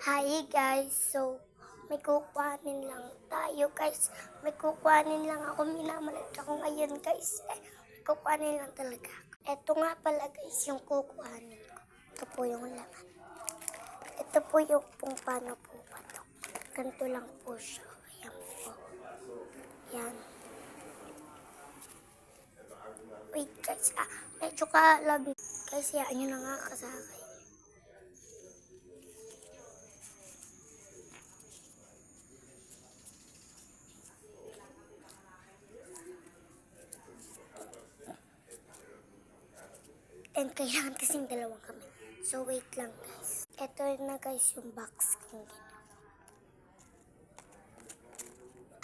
Hi guys, so may kukuhanin lang tayo guys. May kukuhanin lang ako, minamalit ako ngayon guys. May kukuhanin lang talaga ako. Ito nga pala guys yung kukuhanin ko. Ito po yung laman. Ito po yung kung paano po ba ito. Ganito lang po siya. Ayan po. Yan. Wait guys, medyo kalabi. Guys, yan nyo na nga kasakay. And kailangan kasing dalawang kami. So, wait lang guys. Ito na guys yung box kong ginawa.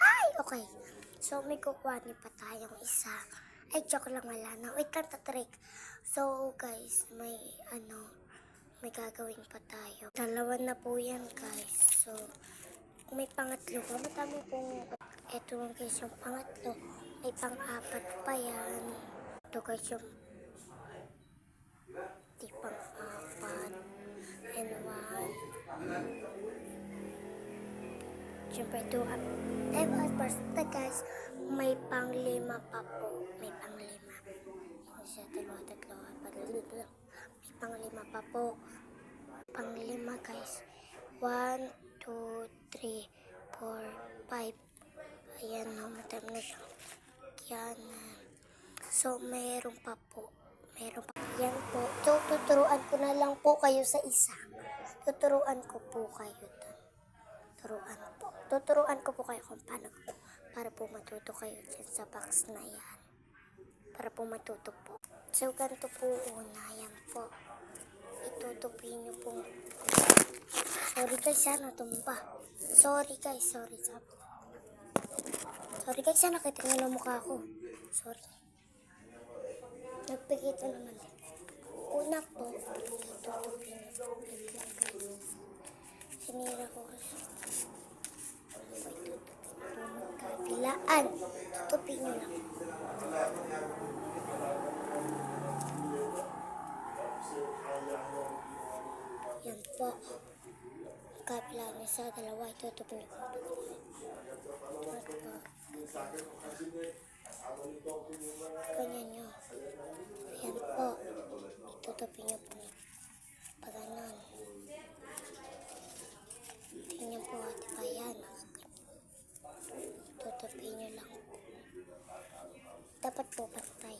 Ay, okay. So, may kukuhanin pa tayong isa. Ay, joke lang, wala na. Wait lang, tatrick. So, guys, may gagawin pa tayo. Dalawa na po yan guys. So, kung may pangatlo pa, matami pong ito guys yung pangatlo. May pang-apat pa yan. Ito guys yung pang-apat and one. Siyempre ito, first guys, may pang-lima pa po. May pang-lima. Isa, dalawa, tatlo, apat, lima. May pang-lima pa po. Pang-lima guys. 1, 2, 3, 4, 5. Ayan, matami na siya. Yan. So, meron pa po. Meron pa. Yan po. So, tuturuan ko na lang po kayo sa isa. Tuturuan ko po kayo. Tuturuan ko po kayo kung paano para po matuto kayo dyan sa box na yan. Para po matuto po. So, ganito po una. Yan po. Itutupin nyo po. Sorry guys, sana tumba. Sorry guys, sorry. Sorry guys, sana nakita nyo na mukha ko. Sorry. Nagpikita naman. Una po, tutupin nyo. Wait lang guys. Sinira ko kasi. Magkabilaan. Tutupin nyo lang. Yan po. Magkabilaan nyo sa dalawa. Tutupin nyo po. Ganyan nyo. Yan po. Tutupin nyo po. Paganon. Tingnan po. Diba yan? Tutupin nyo lang. Dapat po pantay.